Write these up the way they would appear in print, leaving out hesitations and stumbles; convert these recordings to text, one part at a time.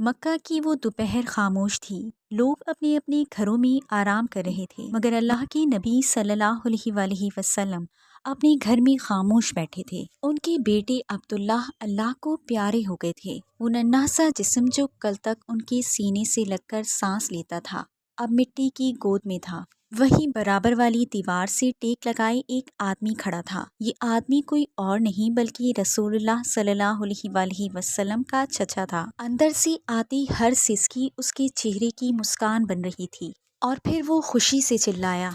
مکہ کی وہ دوپہر خاموش تھی۔ لوگ اپنے اپنے گھروں میں آرام کر رہے تھے، مگر اللہ کے نبی صلی اللہ علیہ وآلہ وسلم اپنے گھر میں خاموش بیٹھے تھے۔ ان کے بیٹے عبداللہ اللہ کو پیارے ہو گئے تھے۔ وہ ننھا سا جسم جو کل تک ان کے سینے سے لگ کر سانس لیتا تھا، اب مٹی کی گود میں تھا۔ وہیں برابر والی دیوار سے ٹیک لگائے ایک آدمی کھڑا تھا۔ یہ آدمی کوئی اور نہیں بلکہ رسول اللہ صلی اللہ علیہ وآلہ وسلم کا چچا تھا۔ اندر سے آتی ہر سسکی اس کے چہرے کی مسکان بن رہی تھی، اور پھر وہ خوشی سے چلایا،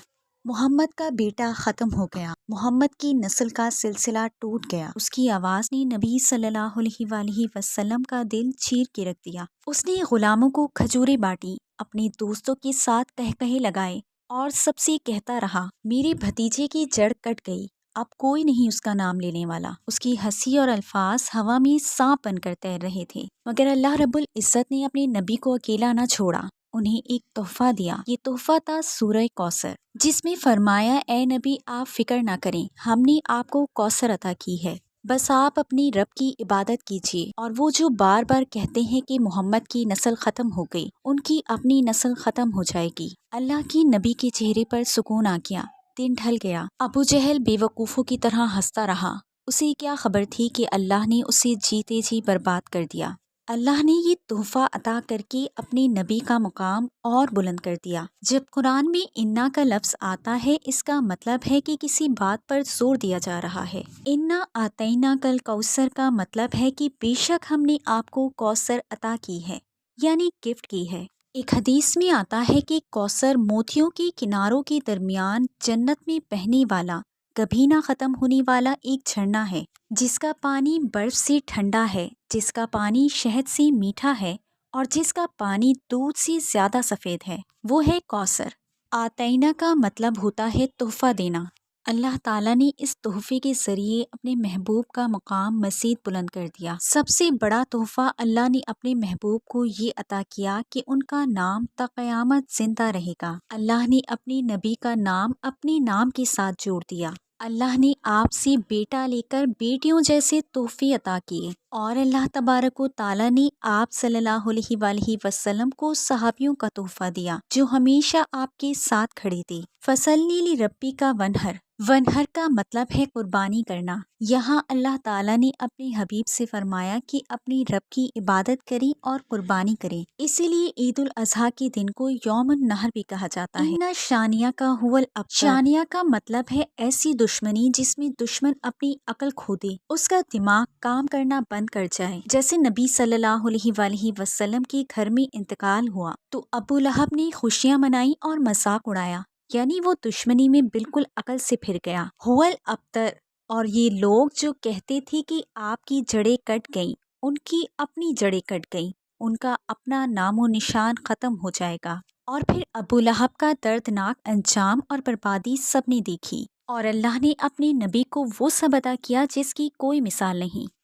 محمد کا بیٹا ختم ہو گیا، محمد کی نسل کا سلسلہ ٹوٹ گیا۔ اس کی آواز نے نبی صلی اللہ علیہ وآلہ وسلم کا دل چیر کے رکھ دیا۔ اس نے غلاموں کو کھجوریں بانٹی، اپنے دوستوں کے ساتھ قہقہے لگائے اور سب سے کہتا رہا، میرے بھتیجے کی جڑ کٹ گئی، اب کوئی نہیں اس کا نام لینے والا۔ اس کی ہنسی اور الفاظ ہوا میں سانپ بن کر تیر رہے تھے، مگر اللہ رب العزت نے اپنے نبی کو اکیلا نہ چھوڑا، انہیں ایک تحفہ دیا۔ یہ تحفہ تھا سورہ کوثر، جس میں فرمایا، اے نبی آپ فکر نہ کریں، ہم نے آپ کو کوثر عطا کی ہے، بس آپ اپنی رب کی عبادت کیجیے۔ اور وہ جو بار بار کہتے ہیں کہ محمد کی نسل ختم ہو گئی، ان کی اپنی نسل ختم ہو جائے گی۔ اللہ کے نبی کے چہرے پر سکون آ گیا، دن ڈھل گیا۔ ابو جہل بے وقوفوں کی طرح ہنستا رہا، اسے کیا خبر تھی کہ اللہ نے اسے جیتے جی برباد کر دیا۔ اللہ نے یہ تحفہ عطا کر کے اپنے نبی کا مقام اور بلند کر دیا۔ جب قرآن میں انا کا لفظ آتا ہے، اس کا مطلب ہے کہ کسی بات پر زور دیا جا رہا ہے۔ انا آتینا کل کوثر کا مطلب ہے کہ بے شک ہم نے آپ کو کوثر عطا کی ہے، یعنی گفٹ کی ہے۔ ایک حدیث میں آتا ہے کہ کوثر موتیوں کے کناروں کے درمیان جنت میں بہنے والا، کبھی نہ ختم ہونے والا ایک جھرنا ہے، جس کا پانی برف سے ٹھنڈا ہے، جس کا پانی شہد سے میٹھا ہے، اور جس کا پانی دودھ سے زیادہ سفید ہے، وہ ہے کوثر۔ آتینا کا مطلب ہوتا ہے تحفہ دینا۔ اللہ تعالیٰ نے اس تحفے کے ذریعے اپنے محبوب کا مقام مزید بلند کر دیا۔ سب سے بڑا تحفہ اللہ نے اپنے محبوب کو یہ عطا کیا کہ ان کا نام تا قیامت زندہ رہے گا۔ اللہ نے اپنے نبی کا نام اپنے نام کے ساتھ جوڑ دیا۔ اللہ نے آپ سے بیٹا لے کر بیٹیوں جیسے تحفے عطا کیے، اور اللہ تبارک و تعالیٰ نے آپ صلی اللہ علیہ وآلہ وسلم کو صحابیوں کا تحفہ دیا، جو ہمیشہ آپ کے ساتھ کھڑے تھے۔ فصلی لربک ونحر، ونحر کا مطلب ہے قربانی کرنا۔ یہاں اللہ تعالیٰ نے اپنے حبیب سے فرمایا کہ اپنی رب کی عبادت کریں اور قربانی کریں، اسی لیے عید الاضحیٰ کے دن کو یوم النحر بھی کہا جاتا ہے۔ ان شانیہ کا هو الابتر، شانیہ کا مطلب ہے ایسی دشمنی جس میں دشمن اپنی عقل کھو دے، اس کا دماغ کام کرنا بند کر جائے۔ جیسے نبی صلی اللہ علیہ وآلہ وسلم کے گھر میں انتقال ہوا تو ابو لہب نے خوشیاں منائی اور مذاق اڑایا، یعنی وہ دشمنی میں بالکل عقل سے پھر گیا۔ هو الابتر، اور یہ لوگ جو کہتے تھے کہ آپ کی جڑیں کٹ گئیں، ان کی اپنی جڑیں کٹ گئیں، ان کا اپنا نام و نشان ختم ہو جائے گا۔ اور پھر ابو لہب کا دردناک انجام اور بربادی سب نے دیکھی، اور اللہ نے اپنے نبی کو وہ سب عطا کیا جس کی کوئی مثال نہیں۔